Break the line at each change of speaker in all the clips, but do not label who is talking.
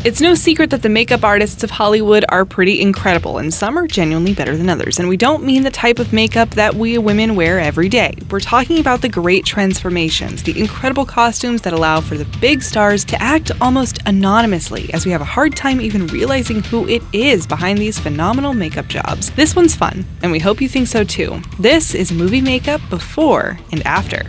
It's no secret that the makeup artists of Hollywood are pretty incredible, and some are genuinely better than others, and we don't mean the type of makeup that we women wear every day. We're talking about the great transformations, the incredible costumes that allow for the big stars to act almost anonymously, as we have a hard time even realizing who it is behind these phenomenal makeup jobs. This one's fun, and we hope you think so too. This is movie makeup before and after.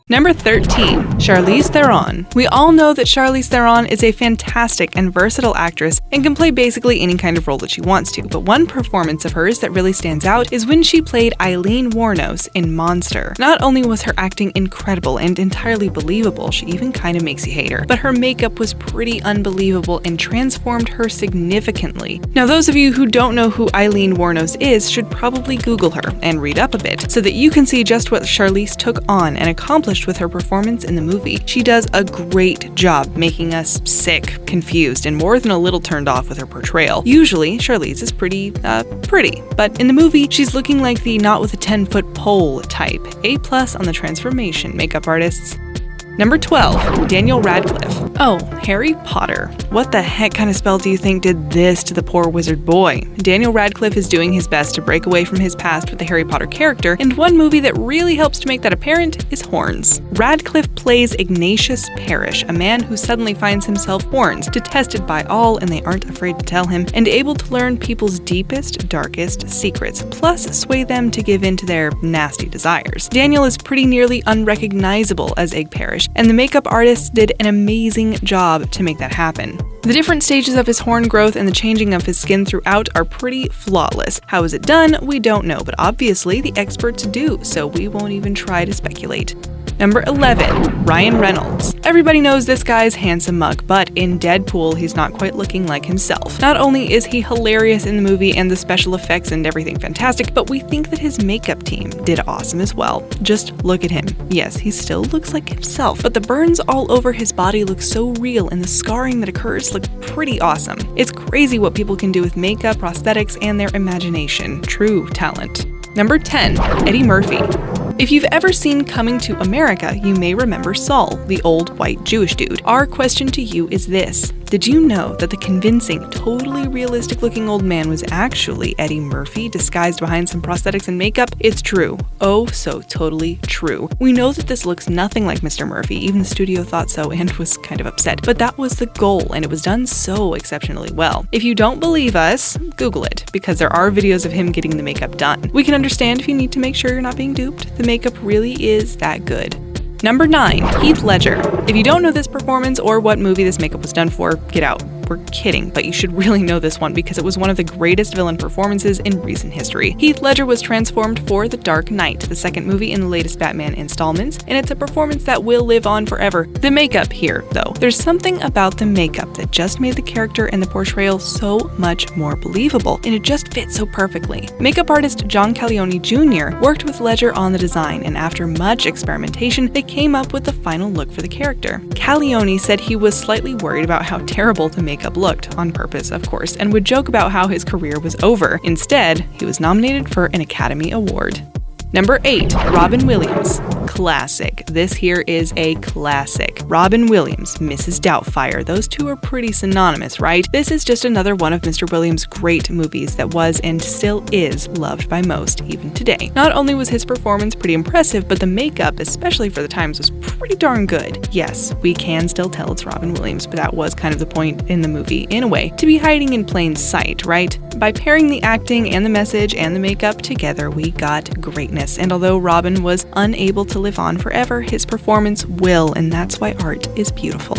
Number 13. Charlize Theron. We all know that Charlize Theron is a fantastic and versatile actress and can play basically any kind of role that she wants to, but one performance of hers that really stands out is when she played Eileen Wuornos in Monster. Not only was her acting incredible and entirely believable, she even kind of makes you hate her, but her makeup was pretty unbelievable and transformed her significantly. Now, those of you who don't know who Eileen Wuornos is should probably Google her and read up a bit so that you can see just what Charlize took on and accomplished with her performance in the movie. She does a great job making us sick, confused, and more than a little turned off with her portrayal. Usually, Charlize is pretty, but in the movie, she's looking like the not with a 10-foot pole type. A+ on the transformation, makeup artists. Number 12. Daniel Radcliffe. Oh, Harry Potter. What the heck kind of spell do you think did this to the poor wizard boy? Daniel Radcliffe is doing his best to break away from his past with the Harry Potter character, and one movie that really helps to make that apparent is Horns. Radcliffe plays Ignatius Parrish, a man who suddenly finds himself horns, detested by all and they aren't afraid to tell him, and able to learn people's deepest, darkest secrets, plus sway them to give in to their nasty desires. Daniel is pretty nearly unrecognizable as Egg Parrish, and the makeup artists did an amazing job to make that happen. The different stages of his horn growth and the changing of his skin throughout are pretty flawless. How is it done? We don't know, but obviously the experts do, so we won't even try to speculate. Number 11. Ryan Reynolds. Everybody knows this guy's handsome mug, but in Deadpool, he's not quite looking like himself. Not only is he hilarious in the movie and the special effects and everything fantastic, but we think that his makeup team did awesome as well. Just look at him. Yes, he still looks like himself, but the burns all over his body look so real and the scarring that occurs look pretty awesome. It's crazy what people can do with makeup, prosthetics, and their imagination. True talent. Number 10. Eddie Murphy. If you've ever seen Coming to America, you may remember Saul, the old white Jewish dude. Our question to you is this. Did you know that the convincing, totally realistic-looking old man was actually Eddie Murphy, disguised behind some prosthetics and makeup? It's true. Oh, so totally true. We know that this looks nothing like Mr. Murphy, even the studio thought so and was kind of upset, but that was the goal, and it was done so exceptionally well. If you don't believe us, Google it, because there are videos of him getting the makeup done. We can understand if you need to make sure you're not being duped. The makeup really is that good. Number 9. Heath Ledger. If you don't know this performance or what movie this makeup was done for, get out. We're kidding, but you should really know this one because it was one of the greatest villain performances in recent history. Heath Ledger was transformed for The Dark Knight, the second movie in the latest Batman installments, and it's a performance that will live on forever. The makeup here, though. There's something about the makeup that just made the character and the portrayal so much more believable, and it just fit so perfectly. Makeup artist John Calioni Jr. worked with Ledger on the design, and after much experimentation, they came up with the final look for the character. Calioni said he was slightly worried about how terrible the makeup looked, on purpose, of course, and would joke about how his career was over. Instead, he was nominated for an Academy Award. Number 8. Robin Williams. Classic. This here is a classic. Robin Williams, Mrs. Doubtfire. Those two are pretty synonymous, right? This is just another one of Mr. Williams' great movies that was and still is loved by most, even today. Not only was his performance pretty impressive, but the makeup, especially for the times, was pretty darn good. Yes, we can still tell it's Robin Williams, but that was kind of the point in the movie, in a way, to be hiding in plain sight, right? By pairing the acting and the message and the makeup together, we got greatness. And although Robin was unable to live on forever, his performance will, and that's why art is beautiful.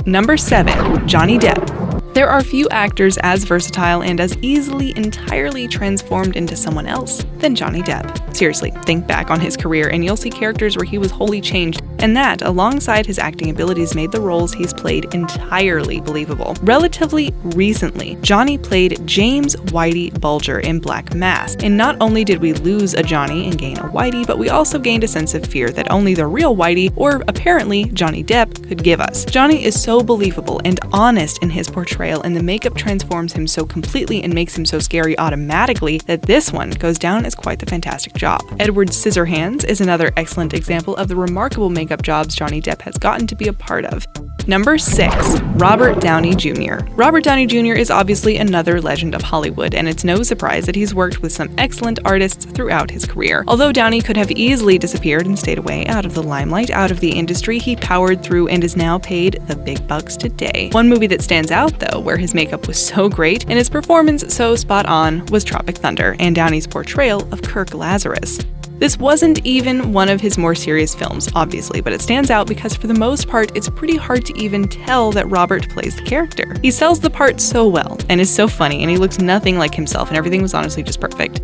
Number 7. Johnny Depp. There are few actors as versatile and as easily entirely transformed into someone else than Johnny Depp. Seriously, think back on his career and you'll see characters where he was wholly changed, and that, alongside his acting abilities, made the roles he's played entirely believable. Relatively recently, Johnny played James Whitey Bulger in Black Mass, and not only did we lose a Johnny and gain a Whitey, but we also gained a sense of fear that only the real Whitey, or apparently Johnny Depp, could give us. Johnny is so believable and honest in his portrayal, and the makeup transforms him so completely and makes him so scary automatically that this one goes down as has quite the fantastic job. Edward Scissorhands is another excellent example of the remarkable makeup jobs Johnny Depp has gotten to be a part of. Number 6. Robert Downey Jr. Robert Downey Jr. is obviously another legend of Hollywood, and it's no surprise that he's worked with some excellent artists throughout his career. Although Downey could have easily disappeared and stayed away out of the limelight, out of the industry, he powered through and is now paid the big bucks today. One movie that stands out, though, where his makeup was so great and his performance so spot on, was Tropic Thunder and Downey's portrayal of Kirk Lazarus. This wasn't even one of his more serious films, obviously, but it stands out because for the most part, it's pretty hard to even tell that Robert plays the character. He sells the part so well, and is so funny, and he looks nothing like himself, and everything was honestly just perfect.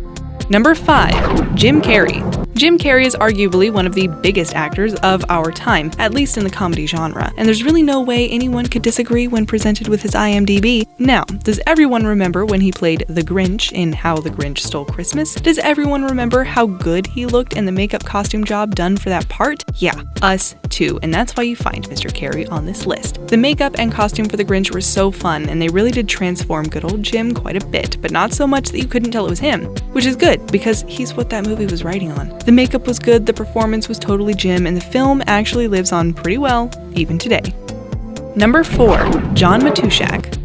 Number 5. Jim Carrey. Jim Carrey is arguably one of the biggest actors of our time, at least in the comedy genre, and there's really no way anyone could disagree when presented with his IMDb. Now, does everyone remember when he played the Grinch in How the Grinch Stole Christmas? Does everyone remember how good he looked and the makeup costume job done for that part? Yeah, us too, and that's why you find Mr. Carrey on this list. The makeup and costume for the Grinch were so fun, and they really did transform good old Jim quite a bit, but not so much that you couldn't tell it was him, which is good, because he's what that movie was riding on. The makeup was good, the performance was totally Jim, and the film actually lives on pretty well, even today. Number 4. John Matuszak.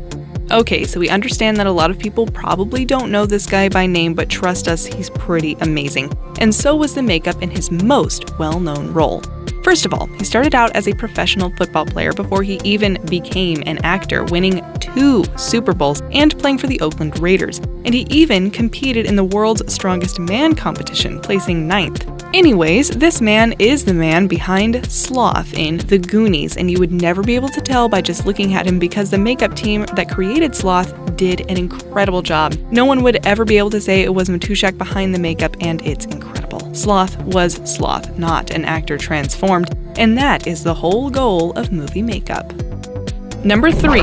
Okay, so we understand that a lot of people probably don't know this guy by name, but trust us, he's pretty amazing. And so was the makeup in his most well-known role. First of all, he started out as a professional football player before he even became an actor, winning 2 Super Bowls and playing for the Oakland Raiders. And he even competed in the World's Strongest Man competition, placing 9th. Anyways, this man is the man behind Sloth in The Goonies, and you would never be able to tell by just looking at him because the makeup team that created Sloth did an incredible job. No one would ever be able to say it was Matuszak behind the makeup, and it's incredible. Sloth was Sloth, not an actor transformed, and that is the whole goal of movie makeup. Number 3.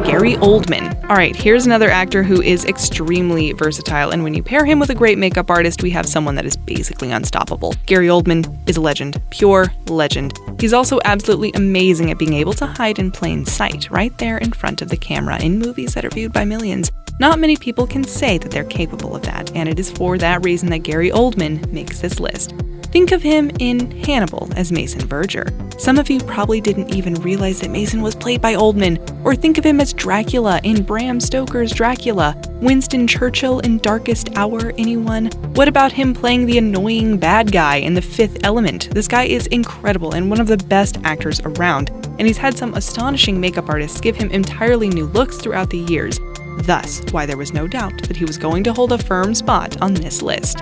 Gary Oldman. Alright, here's another actor who is extremely versatile, and when you pair him with a great makeup artist, we have someone that is basically unstoppable. Gary Oldman is a legend. Pure legend. He's also absolutely amazing at being able to hide in plain sight, right there in front of the camera in movies that are viewed by millions. Not many people can say that they're capable of that, and it is for that reason that Gary Oldman makes this list. Think of him in Hannibal as Mason Verger. Some of you probably didn't even realize that Mason was played by Oldman, or think of him as Dracula in Bram Stoker's Dracula, Winston Churchill in Darkest Hour, anyone? What about him playing the annoying bad guy in The Fifth Element? This guy is incredible and one of the best actors around, and he's had some astonishing makeup artists give him entirely new looks throughout the years. Thus, why there was no doubt that he was going to hold a firm spot on this list.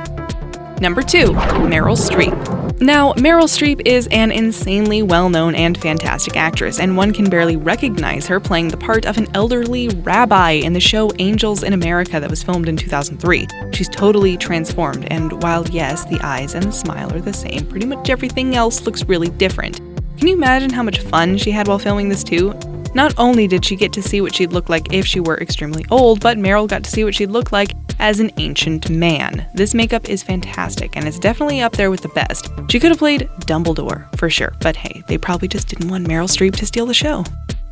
Number 2. Meryl Streep. Now, Meryl Streep is an insanely well-known and fantastic actress, and one can barely recognize her playing the part of an elderly rabbi in the show Angels in America that was filmed in 2003. She's totally transformed, and while yes, the eyes and the smile are the same, pretty much everything else looks really different. Can you imagine how much fun she had while filming this too? Not only did she get to see what she'd look like if she were extremely old, but Meryl got to see what she'd look like as an ancient man. This makeup is fantastic, and it's definitely up there with the best. She could have played Dumbledore, for sure, but hey, they probably just didn't want Meryl Streep to steal the show.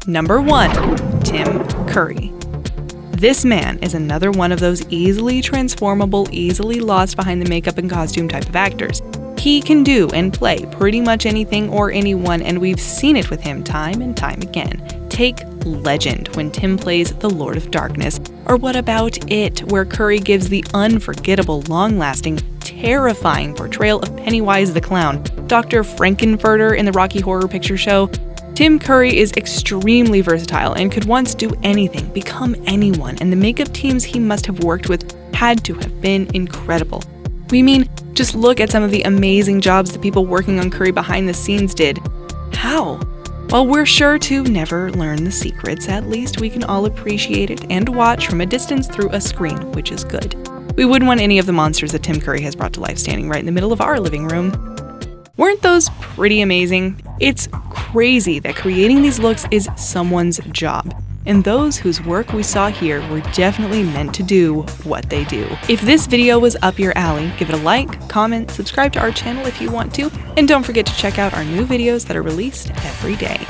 Number 1. Tim Curry. This man is another one of those easily transformable, easily lost behind the makeup and costume type of actors. He can do and play pretty much anything or anyone, and we've seen it with him time and time again. Take Legend, when Tim plays the Lord of Darkness, or what about It, where Curry gives the unforgettable, long-lasting, terrifying portrayal of Pennywise the Clown, Dr. Frankenfurter in the Rocky Horror Picture Show. Tim Curry is extremely versatile and could once do anything, become anyone, and the makeup teams he must have worked with had to have been incredible. We mean, just look at some of the amazing jobs the people working on Curry behind the scenes did. How? While we're sure to never learn the secrets, at least we can all appreciate it and watch from a distance through a screen, which is good. We wouldn't want any of the monsters that Tim Curry has brought to life standing right in the middle of our living room. Weren't those pretty amazing? It's crazy that creating these looks is someone's job, and those whose work we saw here were definitely meant to do what they do. If this video was up your alley, give it a like, comment, subscribe to our channel if you want to, and don't forget to check out our new videos that are released every day.